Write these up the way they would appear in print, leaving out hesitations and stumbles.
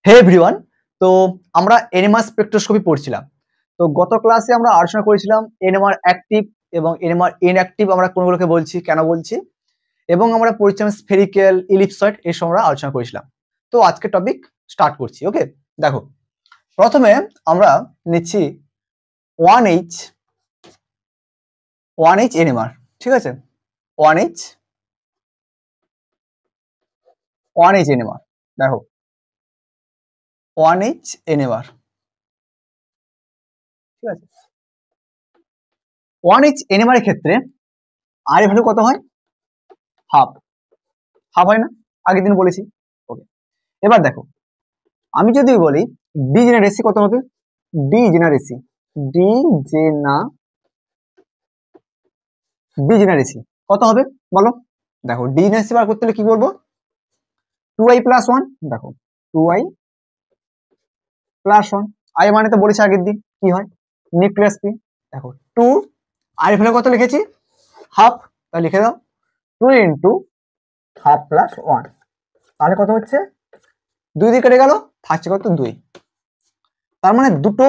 হে everyone. তো আমরা NMR spectroscopy পড়ছিলাম। তো গত ক্লাসে আমরা আলোচনা করেছিলাম এনএমআর অ্যাক্টিভ এবং এনএমআর ইনঅ্যাক্টিভ আমরা কোনগুলোকে বলছি, কেন বলছি, এবং আমরা পড়ছিলাম স্ফেরিক্যাল, ইলিপসয়েড, এসব আমরা আলোচনা করেছিলাম। তো আজকে টপিক স্টার্ট করছি। ওকে, দেখো, প্রথমে আমরা নিচ্ছি 1H এনএমআর। ঠিক আছে, 1H এনএমআর। দেখো 1H এনএমআর, ঠিক আছে। 1H এনএমআর এর ক্ষেত্রে আর এর ভ্যালু কত হয়? হাফ হয় না? আগের দিন বলেছি। ওকে, এবার দেখো, আমি যদি বলি ডিজেনারেসি কত হবে? ডিজেনারেসি কত হবে বলো? দেখো, ডিজেনারেসি বার করতে হলে কি বলবো? 2i plus 1। দেখো 2i প্লাস 1, আই মানে তো বলেছি আগের দিন কি হয়, নিউক্লিয়াস পি। দেখো 2 আর এখানে কত লিখেছি? হাফ, তাহলে লিখে দাও 2 ইন্টু হাফ প্লাস 1, তাহলে কত হচ্ছে? 2 দিয়ে কেটে গেল, থাকছে কত? 2। তার মানে দুটো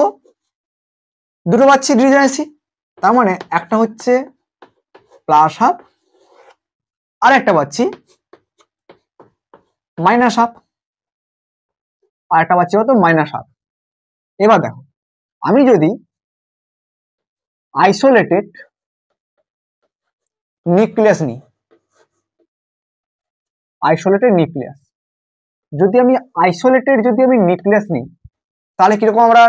পাচ্ছি ডিজেনারেসি। তার মানে একটা হচ্ছে প্লাস হাফ আর একটা পাচ্ছি মাইনাস হাফ, আর একটা পাচ্ছি কত? Minus half. এবার দেখো, আমি যদি আইসোলেটেড নিউক্লিয়াস নিই, যদি আমি নিউক্লিয়াস নিই, তাহলে কিরকম আমরা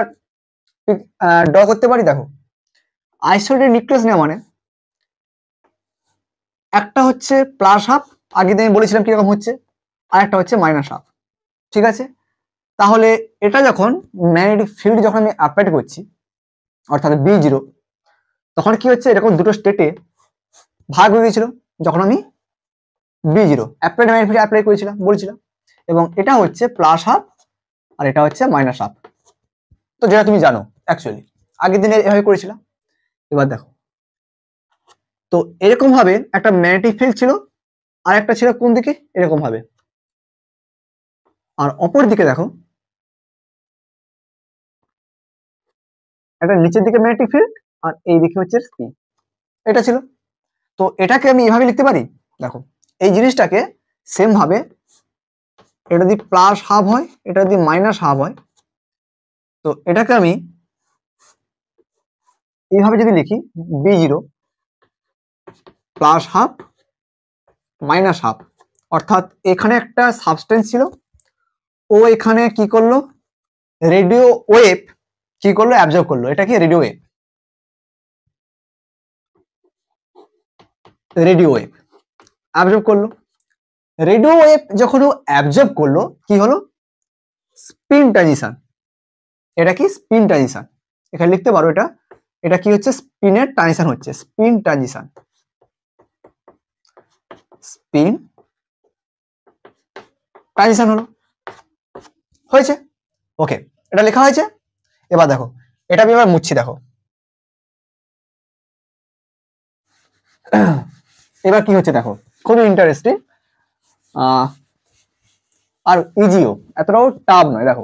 ড্র করতে পারি? দেখো, আইসোলেটেড নিউক্লিয়াস নেওয়া মানে একটা হচ্ছে প্লাস হাফ, আগে আমি বলেছিলাম কিরকম হচ্ছে, আর একটা হচ্ছে মাইনাস হাফ। ঠিক আছে, তাহলে এটা যখন ম্যাগনেটিক ফিল্ড যখন আমি অ্যাপ্লাই করছি, অর্থাৎ B0, তখন কি হচ্ছে? এরকম দুটো স্টেটে ভাগ হয়ে গেছিল যখন আমি B0 applied magnetic field apply করেছিলাম, বলছিলাম। এবং এটা হচ্ছে প্লাস হাফ আর এটা হচ্ছে মাইনাস হাফ। তো যেটা তুমি জানো, অ্যাকচুয়ালি আগের দিনে এভাবে করেছিলাম। এবার দেখো, তো এরকম ভাবে একটা ম্যাগনেটিক ফিল্ড ছিল, আর একটা ছিল কোন দিকে? এরকম ভাবে। আর অপর দিকে দেখো, একটা নিচের দিকে ম্যাগনেটিক ফিল্ড আর এই দিকে হচ্ছে স্পিন। এটা ছিল। তো এটাকে আমি এভাবে লিখতে পারি। দেখো, এই জিনিসটাকে সেম ভাবে, এটা যদি প্লাস হাফ হয়, এটা যদি মাইনাস হাফ হয়, তো এটাকে আমি এইভাবে যদি লিখি, B0 plus half minus half, অর্থাৎ এখানে একটা সাবস্টেন্স ছিল, ও এখানে কি করলো? রেডিও ওয়েভ কি করলো? অ্যাবজর্ব করলো। এটা কি? রেডিও ওয়েভ অ্যাবজর্ব করলো। রেডিও ওয়েভ যখন ও অ্যাবজর্ব করলো, কি হলো? Spin transition. এটা কি? Spin transition. এখানে লিখতে পারো এটা কি হচ্ছে? স্পিনের ট্রানজিশন হচ্ছে, স্পিন ট্রানজিশন, হলো, হয়েছে। ওকে, এটা লেখা হয়েছে। এবার দেখো, এটা আমি এবার মুছছি। দেখো এবার কি হচ্ছে, দেখো খুবই ইন্টারেস্টিং আর ইজিও, এতটাও টাফ নয়। দেখো,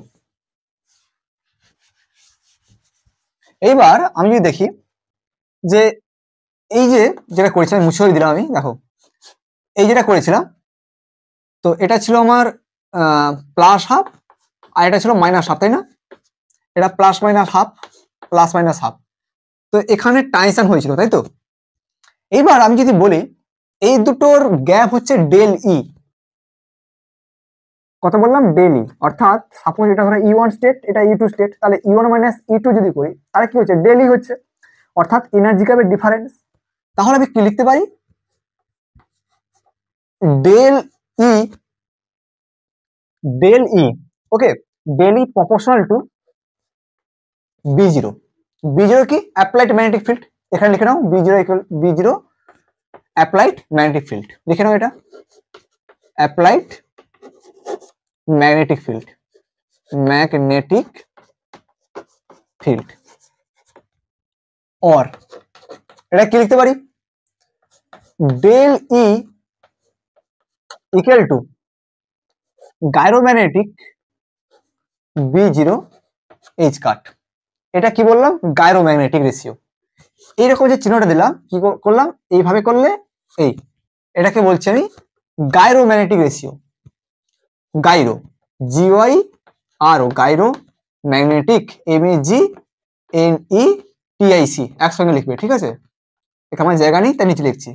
এইবার আমি যদি দেখি যে এই যে যেটা করেছিলাম, মুছে দিলাম আমি। দেখো, এই যেটা করেছিলাম, তো এটা ছিল আমার প্লাস হাফ আর এটা ছিল মাইনাস হাফ, তাই না? এটা প্লাস মাইনাস হাফ, তো এখানে ট্রানজিশন হয়েছিল, তাই তো? এইবার আমি যদি বলি এই দুটোর গ্যাপ হচ্ছে ডেল ই। কত বললাম? ডেল ই। অর্থাৎ সাপোজ এটা ধরো E1 স্টেট, এটা E2 স্টেট, তাহলে E1 মাইনাস E2 যদি করি, তাহলে কি হচ্ছে? ডেল ই হচ্ছে, অর্থাৎ এনার্জি গ্যাপের ডিফারেন্স। তাহলে আমি কি লিখতে পারি? Del E, okay, del E proportional to B0। B0 কি? Applied magnetic field. এখানে লিখে নাও B0 অ্যাপ্লাইড ম্যাগনেটিক ফিল্ড, লিখে নাও এটা অ্যাপ্লাইড ম্যাগনেটিক ফিল্ড, অর এটা কি লিখতে পারি? Del E equal to gyromagnetic B0 H cut. এটা কি বললাম? Gyromagnetic ratio. এইরকম যে চিহ্নটা দিলাম, কি করলাম? এইভাবে করলে এই, এটাকে বলছি আমি gyromagnetic ratio. Gyro, GYRO, gyro magnetic, MEGNETIC, একসঙ্গে লিখবে, ঠিক আছে? এখানে আমার জায়গা নেই তাই নিচে লিখছি।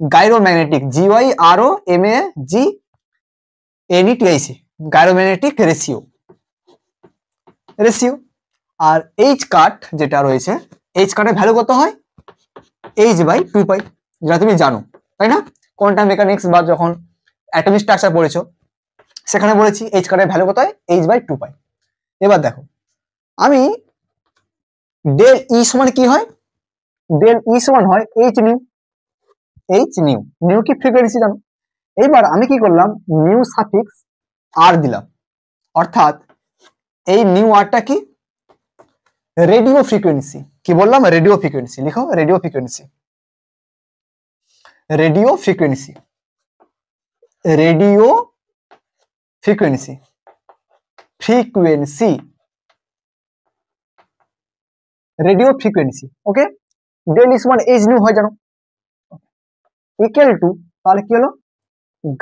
গাইরোম্যাগনেটিক, GYROMAGNETIC, গাইরোম্যাগনেটিক রেশিও। আর এইচ কাট যেটা রয়েছে, এইচ কাটের ভ্যালু কত হয়? H/2π, যেটা তুমি জানো, তাই না? কোয়ান্টাম মেকানিক্স বা যখন অ্যাটমিক স্ট্রাকচার পড়েছো সেখানে বলেছি এইচ কাটের ভ্যালু কত হয়? H/2π। এবার দেখো, আমি ডেল ই সমান কি হয়? ডেল ই সমান হয় H new. H new, new কি ফ্রিকোয়েন্সি জানো? এইবার আমি কি করলাম? নিউ সাফিক্স আর দিলাম, অর্থাৎ এই নিউ আরটা কি? Radio frequency. কি বললাম? Radio frequency. লিখো radio frequency. Radio frequency, radio frequency, frequency, radio frequency. Okay, del is সমান এইচ নিউ হয় জানো, ইকুয়াল টু, তাহলে কি হলো?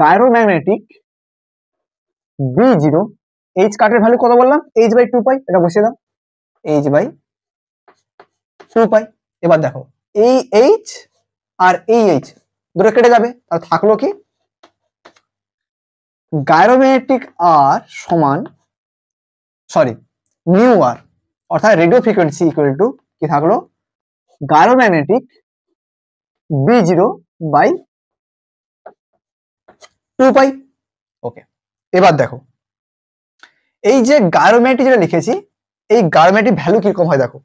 গাইরোম্যাগনেটিক B0, এইচ কাটের ভ্যালু কত বললাম? H/2π, এটা বসিয়ে দাও, H/2π। এবার দেখো, এই এইচ আর এই এইচ দুটো কেটে যাবে, তাহলে থাকলো কি? গাইরোম্যাগনেটিক আর সমান, সরি, নিউ আর, অর্থাৎ রেডিও ফ্রিকোয়েন্সি ইকুয়াল টু কি থাকলো? গাইরোম্যাগনেটিক B0/2π। ওকে, এবার দেখো, এই যে গাইরোম্যাগনেটিক যেটা লিখেছি, এই গাইরোম্যাগনেটিক ভ্যালু কিরকম হয় দেখো।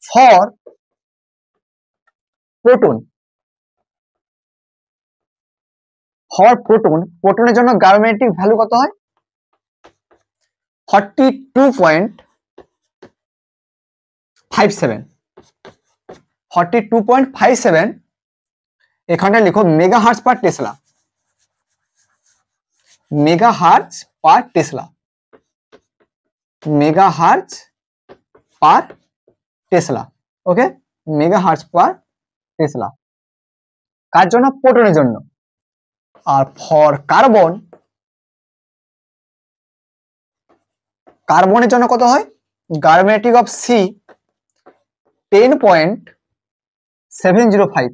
ফর প্রোটন, প্রোটনের জন্য গাইরোম্যাগনেটিক ভ্যালু কত হয়? 42.57, 42.57। এখানে লিখো megahertz per Tesla, megahertz per Tesla, megahertz per Tesla. ওকে, মেগাহার্টজ পার টেসলা, কার জন্য? প্রোটনের জন্য। আর ফর কার্বন, কার্বনের জন্য কত হয়? Gyromagnetic of C 10.705,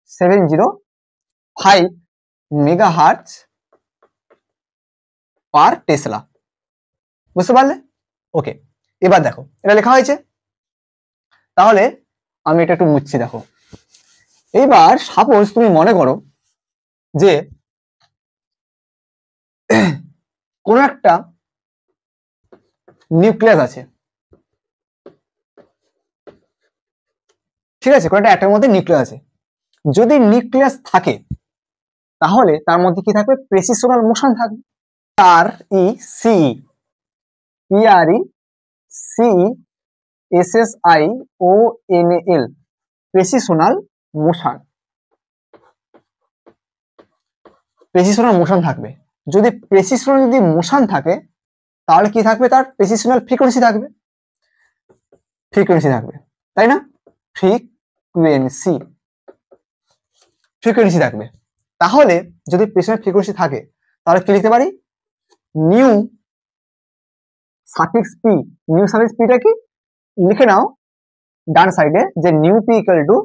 10.705 megahertz per tesla. বুঝতে পারলে? ওকে, এবার দেখো, এটা লেখা হয়েছে, তাহলে আমি এটা একটু মুছছি। দেখো, এইবার সাপোজ তুমি মনে করো যে কোন একটা নিউক্লিয়াস আছে, ঠিক আছে? কোন একটা অ্যাটমের মধ্যে নিউক্লিয়াস আছে। যদি নিউক্লিয়াস থাকে তাহলে তার মধ্যে কি থাকবে? প্রেসিশনাল মোশন থাকবে। PRECISIONAL, প্রেসিশনাল মোশন, প্রেসিশনাল মোশন থাকবে। যদি প্রেসিশনাল মোশন থাকে তাহলে কি থাকবে? তার প্রেসিশনাল ফ্রিকোয়েন্সি থাকবে, ফ্রিকোয়েন্সি থাকবে, তাই না? ফ্রিকোয়েন্সি, ফ্রিকোয়েন্সি থাকবে। তাহলে যদি প্রেসিশনাল ফ্রিকোয়েন্সি থাকে তাহলে কি লিখতে পারি? Nu suffix P, nu suffix পিটা কি লিখে নাও ডান সাইডে, যে nu P equal to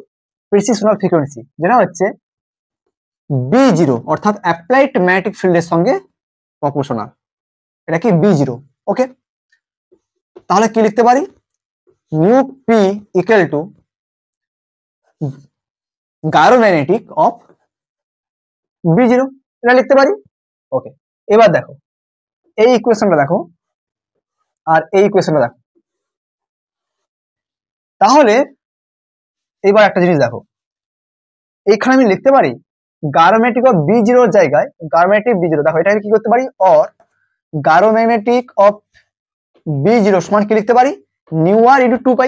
precessional frequency, যেটা হচ্ছে B0, অর্থাৎ অ্যাপ্লাইড ম্যাগনেটিক ফিল্ডের সঙ্গে প্রপোর্শনাল। এটা কি? B0। ওকে, তাহলে কি লিখতে পারি? Nu P equal to gyromagnetic of B0, এটা লিখতে পারি। ওকে, এবার দেখো এই ইকুয়েশনটা দেখো আর এই ইকুয়েশনটা দেখো। তাহলে এবার একটা জিনিস দেখো, এইখানে আমি লিখতে পারি গাইরোম্যাগনেটিক অফ B0 এর জায়গায় গাইরোম্যাগনেটিক B0, দেখো এটাকে কি করতে পারি? অর গাইরোম্যাগনেটিক অফ B0 সমান কি লিখতে পারি? নিউ আর ইন্টু 2π।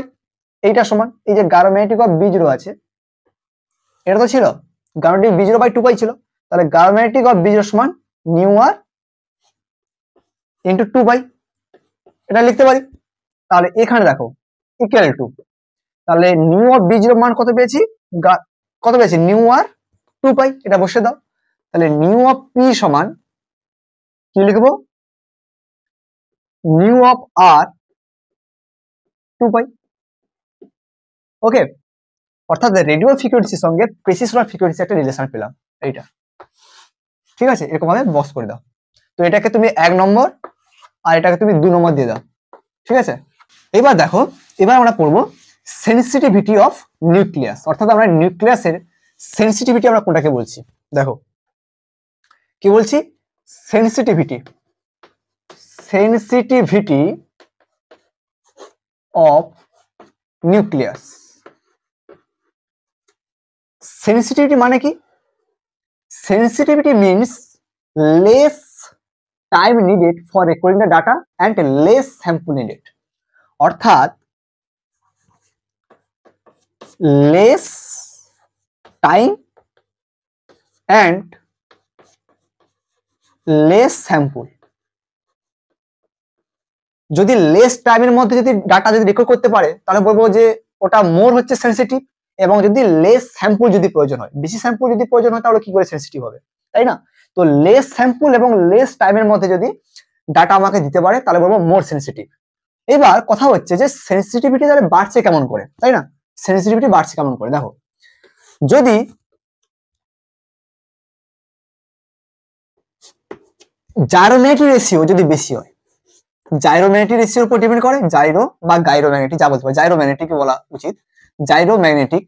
এইটা সমান, এই যে গাইরোম্যাগনেটিক অফ B0 আছে, এটা তো ছিল গাইরোম্যাগনেটিক B0/2π ছিল, তাহলে গাইরোম্যাগনেটিক অফ B0 সমান নিউ আর ইন্টু 2 এটা লিখতে পারি। তাহলে এখানে দেখো ইকুয়াল টু, তাহলে নিউ অফ বি0 মান কত পেয়েছি, কত পেয়েছি নিউ আর 2 এটা বসে দাও। তাহলে নিউ অফ পি সমান কি লিখবো, নিউ অফ আর 2 ওকে। অর্থাৎ রেডিও ফ্রিকোয়েন্সির সঙ্গে প্রেসিশন ফ্রিকোয়েন্সি একটা রিলেশন পেলাম এইটা, ঠিক আছে। এরকম ভাবে বক্স করে দাও। তো এটাকে তুমি 1 নম্বর আর এটাকে তুমি 2 নম্বর দিয়ে দাও, ঠিক আছে। এবার দেখো, এবার আমরা পড়বো সেনসিটিভিটি অফ নিউক্লিয়াস, অর্থাৎ আমরা নিউক্লিয়াসের সেনসিটিভিটি আমরা কোনটাকে বলছি। দেখো কি বলছি, সেনসিটিভিটি অফ নিউক্লিয়াস। সেনসিটিভিটি মানে কি, sensitivity means less time needed for recording the data and less sample needed, অর্থাৎ less time and less sample. যদি লেস টাইমের মধ্যে যদি ডাটা যদি রেকর্ড করতে পারে তাহলে বলবো যে ওটা মোর হচ্ছে সেনসিটিভ, এবং যদি লেস স্যাম্পল যদি প্রয়োজন হয়, বেশি স্যাম্পল যদি প্রয়োজন হয় তাহলে কি করে সেনসিটিভ হবে, তাই না। তো লেস স্যাম্পল এবং লেস টাইমের মধ্যে যদি ডাটা আমাকে দিতে পারে তাহলে বলবো মোর সেনসিটিভ। এবার কথা হচ্ছে যে সেনসিটিভিটি তাহলে বাড়ছে কেমন করে, তাই না। সেনসিটিভিটি বাড়ছে কেমন করে, দেখো যদি জাইরোম্যাগনেটিক রেশিও যদি বেশি হয়, জাইরোম্যাগনেটিক রেশিওর উপর ডিপেন্ড করে, জাইরো বা গাইরোম্যাগনেটিক যা বলতে পারে, জাইরোম্যাগনেটিক বলা উচিত, জাইরোম্যাগনেটিক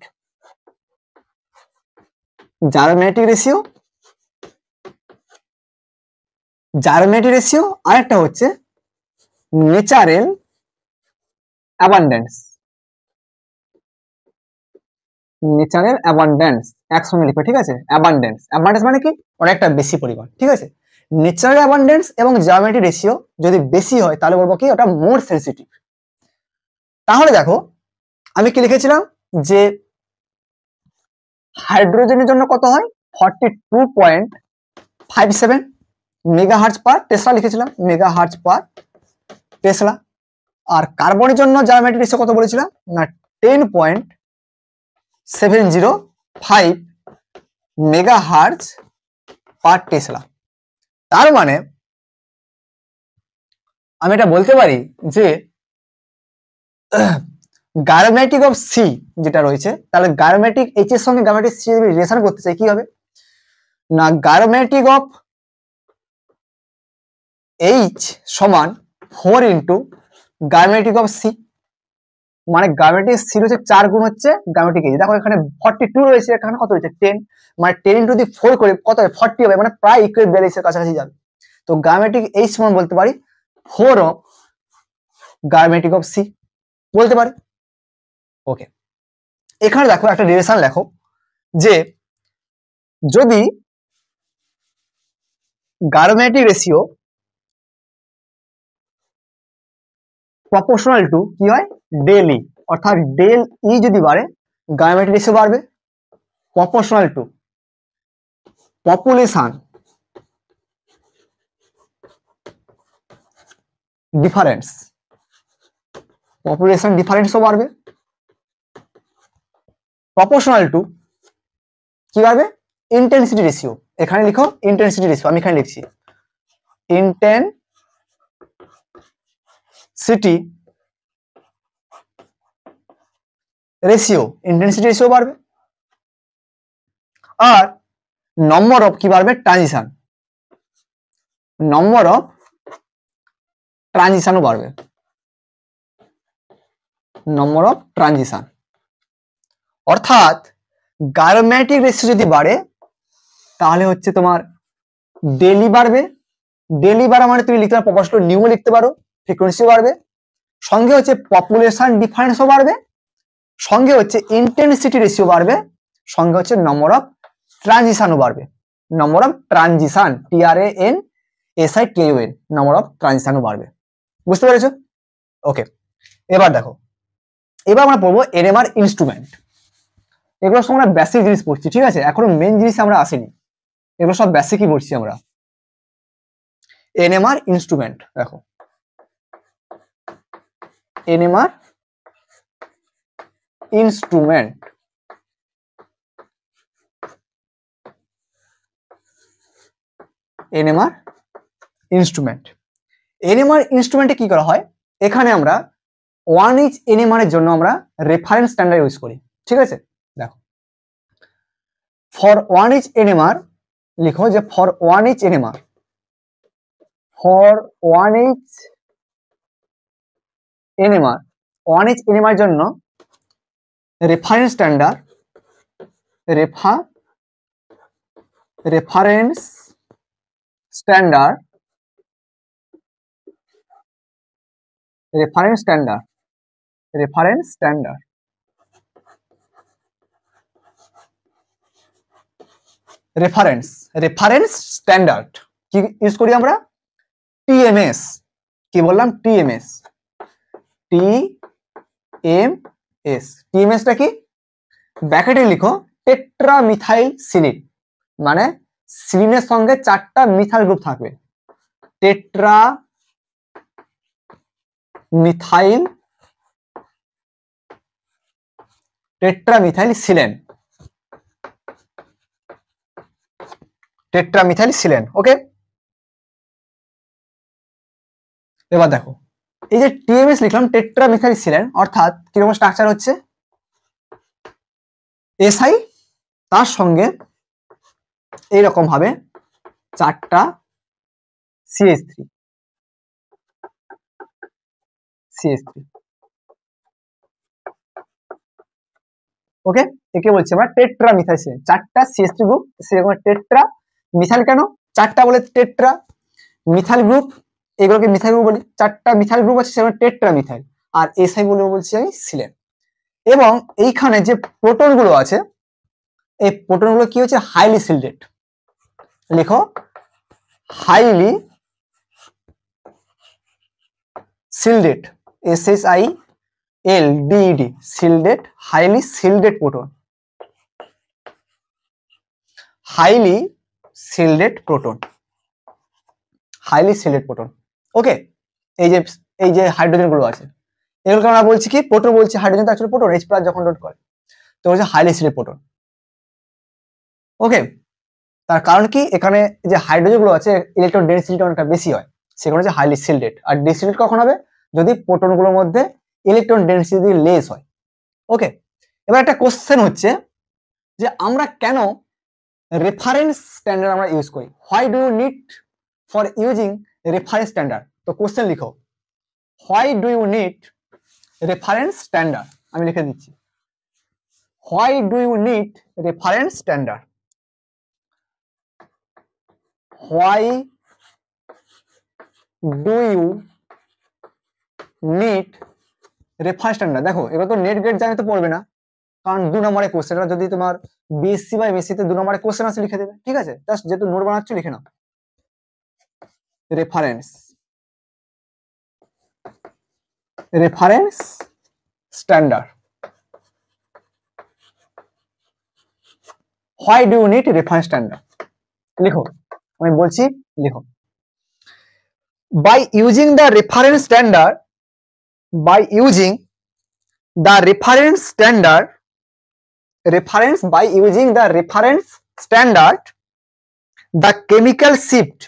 রেশিও, জাইরোম্যাগনেটিক রেশিও, আরেকটা হচ্ছে ন্যাচারাল অ্যাবান্ডেন্স। ন্যাচারাল অ্যাবান্ডেন্স একসঙ্গে লিখবে, ঠিক আছে। অ্যাবান্ডেন্স, অ্যাবান্ডেন্স মানে কি, অনেকটা বেশি পরিমাণ, ঠিক আছে। ন্যাচারাল অ্যাবান্ডেন্স এবং জাইরোম্যাগনেটিক রেশিও যদি বেশি হয় তাহলে বলবো কি ওটা মোর সেনসিটিভ। তাহলে দেখো আমি কি লিখেছিলাম যে হাইড্রোজেনের জন্য কত হয় 42.57 মেগাহার্টজ পার টেসলা লিখেছিলাম, মেগাহার্টজ পার টেসলা। আর কার্বনের জন্য জাইরোম্যাগনেটিক রেশিও কত বলেছিলাম না 10.705 মেগাহার্টজ পার টেসলা। তার মানে আমি এটা বলতে পারি যে গায়োমেট্রিক অফ সি যেটা রয়েছে, তাহলে গায়োমেট্রিক এইচ এর সঙ্গে গায়োমেট্রিক সি যদি রিলেশন করতে চাই কি হবে না, গায়োমেট্রিক অফ এইচ সমান 4 ইন্টু গায়োমেট্রিক অফ সি, মানে গায়োমেট্রিক সি হচ্ছে 4 গুণ হচ্ছে গায়োমেট্রিক এইচ। দেখো এখানে 42 রয়েছে, এখানে কত রয়েছে 10, মানে 10 ইন্টু দি 4 করে কত হবে 40 হবে, মানে প্রায় ইকুয়াল 42 এর কাছাকাছি যাবে। তো গায়োমেট্রিক এইচ সমান বলতে পারি 4 অফ গায়োমেট্রিক অফ সি বলতে পারি। ওকে, এখানে দেখো একটা রিলেশন লেখো যে যদি গায়োমেট্রিক রেশিও প্রপোর্শনাল টু কি হয় ডেল ই, অর্থাৎ ডেল ই যদি বাড়ে গায়োমেট্রিক রেশিও বাড়বে, proportional to population difference, population ডিফারেন্সও বাড়বে, প্রপোর্শনাল টু কি বাড়বে ইন্টেন্সিটি রেশিও। এখানে লিখো ইন্টেন্সিটি রেশিও, আমি এখানে লিখছি ইন্টেন্সিটি রেশিও, ইন্টেন্সিটি রেশিও বাড়বে। আর নম্বর অফ কি বাড়বে ট্রানজিশন, নম্বর অফ ট্রানজিশনও বাড়বে, নম্বর অফ ট্রানজিশন। অর্থাৎ গায়োমেট্রিক রেশিও যদি বাড়ে তাহলে হচ্ছে তোমার ডেলি বাড়বে, ডেলি বাড়া মানে তুমি লিখতে পারো প্রপোর্শনাল নিউ লিখতে পারো, ফ্রিকোয়েন্সিও বাড়বে, সঙ্গে হচ্ছে পপুলেশন ডিফারেন্সও বাড়বে, সঙ্গে হচ্ছে ইন্টেন্সিটি রেশিও বাড়বে, সঙ্গে হচ্ছে নম্বর অফ ট্রানজিশনও বাড়বে, number of transition TRANSITION number of ট্রানজিশনও বাড়বে। বুঝতে পেরেছো? ওকে, এবার দেখো, এবার আমরা পড়বো NMR ইনস্ট্রুমেন্ট। এগুলো সব আমরা বেসিক জিনিস পড়ছি, ঠিক আছে, এখনো মেন জিনিস আমরা আসেনি, এগুলো সব বেসিকই পড়ছি আমরা। NMR ইনস্ট্রুমেন্ট, দেখো NMR instrument. NMR instrument. NMR ইনস্ট্রুমেন্টে কি করা হয়, এখানে আমরা 1 ইঞ্চ NMR এর জন্য আমরা রেফারেন্স স্ট্যান্ডার্ড ইউজ করি, ঠিক আছে। দেখো ফর 1 ইঞ্চ NMR লিখো যে for 1 inch NMR, for 1 inch NMR, 1 inch NMR জন্য reference standard, reference standard, reference standard, reference standard, reference standard কি ইউজ করি আমরা, TMS। কি বললাম, TMS, TMS। TMS-টা কি, ব্র্যাকেটে লিখো টেট্রামিথাইল সিলিন, মানে সিলিনের সঙ্গে 4টা মিথাইল গ্রুপ থাকবে, টেট্রামিথাইল সিলেন, টেট্রামিথাইল সিলেন। ওকে, এবার দেখো এই যে TMS লিখলাম টেট্রামিথাইল সিলেন, অর্থাৎ কিরকম স্ট্রাকচার হচ্ছে, SI তার সঙ্গে এইরকম ভাবে 4টা CH3, ওকে, একে বলছি আমরা টেট্রামিথাইল সিলেন, 4টা CH3 গ্রুপ, সেরকম টেট্রা মিথাইল কেন 4টা বলে, টেট্রা মিথাইল গ্রুপ, এগুলোকে মিথাইল গ্রুপ বলি, 4টা মিথাইল গ্রুপ আছে সেরকম টেট্রা মিথাইল, আর SI বলে বলছি আমি সিলেন। এবং এইখানে যে প্রোটন গুলো আছে, এই প্রোটন গুলো কি হচ্ছে, হাইলি সিল্ডেড, লিখো highly shielded, SHILDED, shielded, highly shielded proton, highly shielded proton, highly shielded proton. Okay, এই যে হাইড্রোজেন গুলো আছে এগুলোকে আমরা বলছি কি, প্রোটন বলছি, হাইড্রোজেন তো অ্যাকচুয়ালি প্রোটন, H+ যখন ডট করে তো হচ্ছে হাইলি সিল্ডেড প্রোটন। ওকে, তার কারণ কি, এখানে যে হাইড্রোজেন গুলো আছে ইলেকট্রন ডেনসিটিটা অনেকটা বেশি হয়, সেখানে হচ্ছে হাইলি সিল্ডেড। আর ডিসিল্ডেড কখন হবে, যদি প্রোটন গুলোর মধ্যে ইলেকট্রন ডেনসিটি লেস হয়। ওকে, এবার একটা কোশ্চেন হচ্ছে যে আমরা কেন রেফারেন্স স্ট্যান্ডার্ড আমরা ইউজ করি, why do you need for using reference standard. তো কোশ্চেন লিখো, why do you need reference standard, আমি লিখে দিচ্ছি, why do you need reference standard, why do you need reference standard. দেখো এগুলো তো নেট গেট জানি তো পড়বে না, কারণ 2 নম্বরে কোশ্চেন, যদি তোমার BSc বা MSc তে 2 নম্বরে কোশ্চেন আছে লিখে দেবে, ঠিক আছে, জাস্ট যেহেতু নোট বানাচ্ছ লিখে নাও, reference standard, why do you need reference standard, লিখো, আমি বলছি লিখো, by using the reference standard, by using the reference standard, by using the reference standard, the chemical shift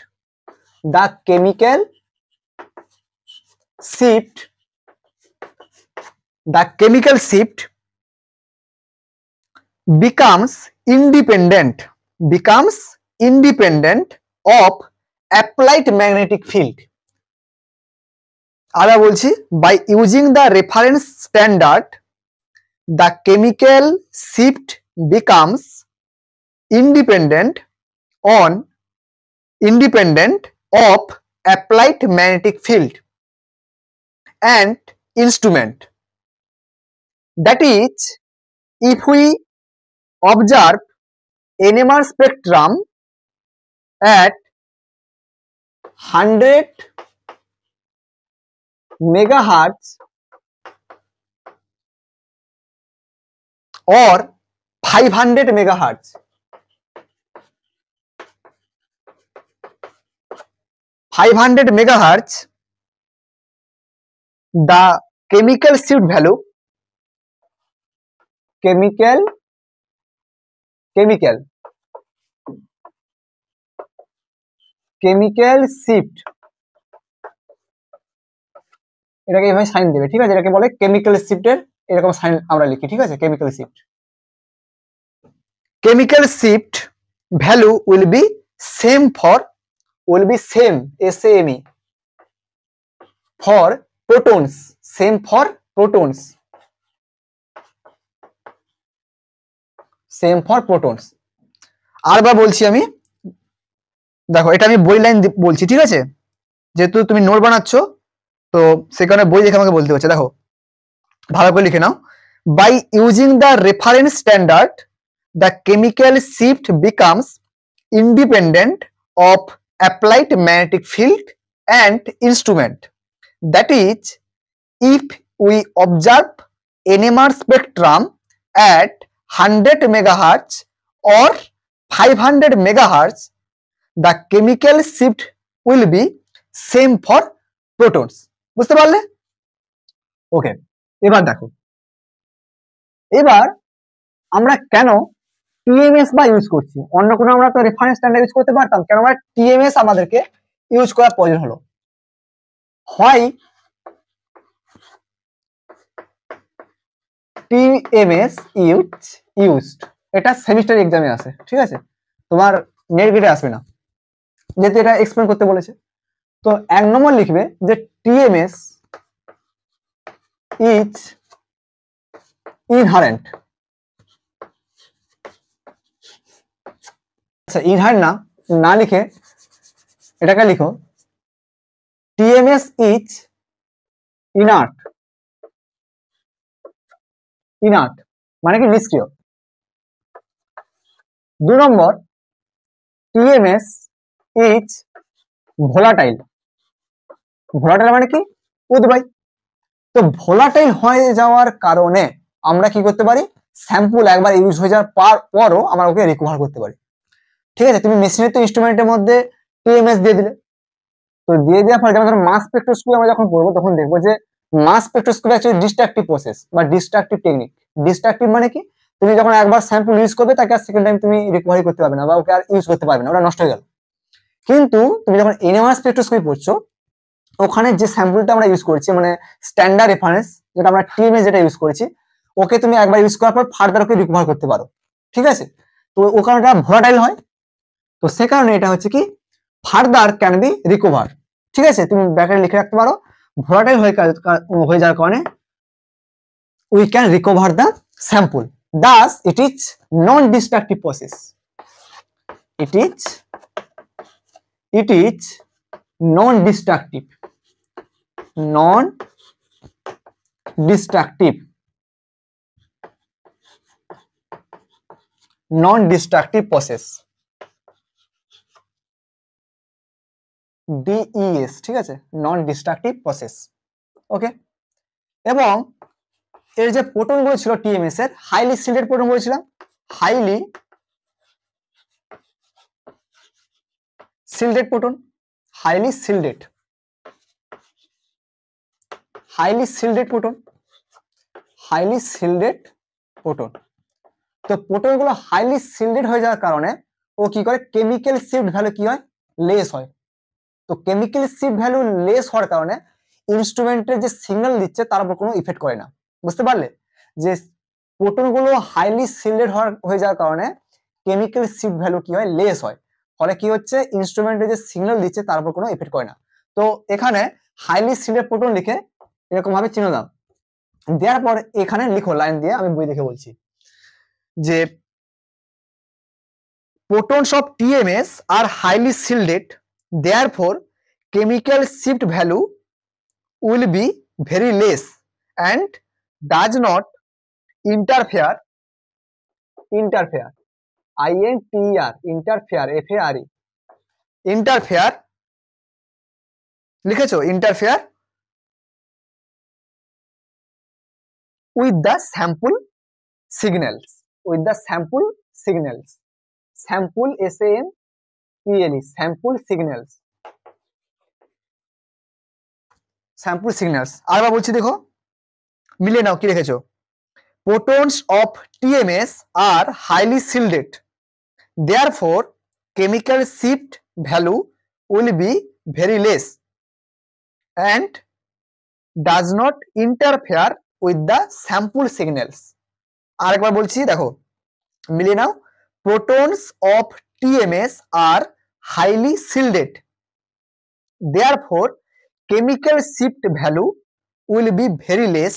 becomes independent of applied magnetic field. আবার বলছি, by using the reference standard, the chemical shift becomes independent of applied magnetic field and instrument. That is, if we observe NMR spectrum at 100 megahertz or 500 megahertz, 500 megahertz, the chemical shift value, chemical shift, এটাকে এইভাবে sign দেবে, ঠিক আছে? এটাকে বলে chemical শিফটের এরকম sign আমরা লিখি, ঠিক আছে? Chemical shift value will be same for, SAME for protons, same for protons, আরবার বলছি আমি, দেখো এটা আমি বই লাইন বলছি, ঠিক আছে? যেহেতু তুমি নোট বানাচ্ছ তো সেখানে বই দেখে আমাকে বলতে হচ্ছে। দেখো ভালো করে লিখে নাও, by using the reference standard the chemical shift becomes independent of applied magnetic field and instrument, that is if we observe NMR spectrum at 100 megahertz or 500 megahertz, the chemical shift will be same for protons. বুঝতে পারলে? ওকে, এবার দেখো, এবার আমরা কেন TMS বা use করছি? অন্য কোনো আমরা তো রেফারেন্স স্ট্যান্ডার্ড ইউজ করতে পারতাম, কেন আমরা TMS আমাদেরকে ইউজ করার প্রয়োজন হলো? হয় TMS used, এটা সেমিস্টার এক্সামে আসে, ঠিক আছে? তোমার নেট গেটে আসবে না, যেহেতু এটা এক্সপ্লেন করতে বলেছে। তো 1 নম্বর লিখবে যে TMS is inherent, আচ্ছা ইনহারেন্ট না লিখে এটাকে লিখো TMS is inert, মানে কি নিষ্ক্রিয়। 2 নম্বর TMS is volatile, মানে কি উদ্বায়ী। তো ভোলাটাইল হয়ে যাওয়ার কারণে আমরা কি করতে পারি, স্যাম্পল একবার ইউজ হয়ে যাওয়ার পরও আমরা ওকে রিকভার করতে পারি, ঠিক আছে? তুমি মেশিনের তো ইনস্ট্রুমেন্টের মধ্যে TMS দিয়ে দিলে, তো দিয়ে দেওয়ার ফলে যেমন মাস স্পেকট্রোস্কোপি আমরা যখন করবো তখন দেখবো যে mass spectroscopy actually destructive process বা ডিস্ট্রাকটিভ টেকনিক। ডিস্ট্রাকটিভ মানে কি, তুমি যখন একবার স্যাম্পল ইউজ করবে তাকে আর সেকেন্ড টাইম তুমি রিকভারি করতে পারবে না বা ওকে আর ইউজ করতে পারবে না, ওটা নষ্ট হয়ে গেল। কিন্তু তুমি যখন NMR স্পেকট্রোস্কোপি পড়ছো, ওখানে যে স্যাম্পলটা আমরা ইউজ করছি মানে স্ট্যান্ডার্ড রেফারেন্স যেটা আমরা TMS যেটা ইউজ করেছি, ওকে তুমি একবার ইউজ করার পর ফার্দার ওকে রিকভার করতে পারো, ঠিক আছে? তো ও কারণে এটা ভোলাটাইল হয়, তো সে কারণে এটা হচ্ছে কি ফার্দার ক্যান বি রিকভার, ঠিক আছে? তুমি ব্র্যাকেটে লিখে রাখতে পারো, ভোলাটাইল হয়ে যাওয়ার কারণে we can recover the sample, Das it is non destructive process, it is non destructive process, DES, ঠিক আছে? নন ডিস্ট্রাকটিভ প্রসেস, ওকে? এবং এর যে প্রোটন গুলো ছিল TMS এর, হাইলি শিল্ডেড প্রোটন বলেছিলাম, highly shielded proton, highly shielded proton. তো প্রোটন গুলো হাইলি শিল্ডেড হয়ে যাওয়ার কারণে ও কি করে, কেমিক্যাল শিফট ভ্যালু কি হয়, লেস হয়। তো কেমিক্যাল শিফট ভ্যালু লেস হওয়ার কারণে ইনস্ট্রুমেন্টের যে সিগন্যাল দিচ্ছে তার উপর কোনো ইফেক্ট করে না, বুঝতে পারলে? যে প্রোটন গুলো হাইলি শিল্ডেড হয়ে যাওয়ার কারণে কেমিক্যাল শিফট ভ্যালু কি হয়, লেস হয়, ফলে কি হচ্ছে, ইনস্ট্রুমেন্টের যে সিগন্যাল দিচ্ছে তার উপর কোনো ইফেক্ট করে না। তো এখানে হাইলি শিল্ডেড প্রোটন লিখে এরকম ভাবে চিহ্ন দাও, দেওয়ার পর এখানে লিখো লাইন দিয়ে, আমি বই দেখে বলছি যে protons of TMS are highly shielded, therefore chemical shift value will be very less and does not interfere interfere লিখেছো interfere with the sample signals, sample SAMPLE sample signals, sample signals. আরেকবার বলছি দেখো, মিলিয়ে নাও কি রেখেছো। protons of TMS are highly shielded, therefore chemical shift value will be very less and does not interfere with the sample signals. আরেকবার বলছি দেখো, মিলিয়ে নাও। protons of TMS are highly shielded, therefore chemical shift value will be very less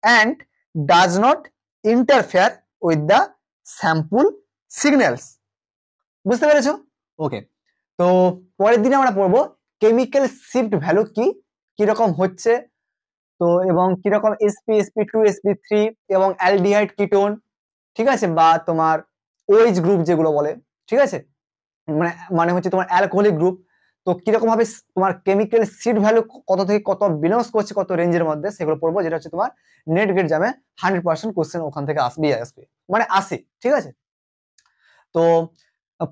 and does not interfere with the sample signals. বুঝতে পেরেছো? ওকে, তো পরের দিনে আমরা পড়বো কেমিক্যাল শিফট ভ্যালু কি কিরকম হচ্ছে, তো এবং কিরকম sp2 sp3 এবং অ্যালডিহাইড কিটোন, ঠিক আছে, বা তোমার OH গ্রুপ যেগুলো বলে, ঠিক আছে, মানে মানে হচ্ছে তোমার অ্যালকোহলিক গ্রুপ। তো কিরকম ভাবে তোমার কেমিক্যাল শিফট ভ্যালু কত থেকে কত বিলংস করছে, কত রেঞ্জের মধ্যে, সেগুলো পড়বো, যেটা হচ্ছে তোমার নেট গেট জামে 100% কোশ্চেন ওখান থেকে আসবে, মানে আসে, ঠিক আছে। তো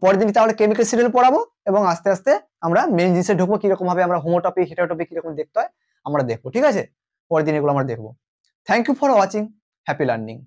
পরের দিন তাহলে কেমিক্যাল শিফট ভ্যালু পড়াবো এবং আস্তে আস্তে আমরা মেইন জিনিসে ঢুকবো, কিরকম ভাবে আমরা হোমোটপি হেটারোটপি কিরকম দেখতে হয় আমরা দেখবো, ঠিক আছে। পরের দিন এগুলো আমরা দেখবো। Thank you for watching, happy learning.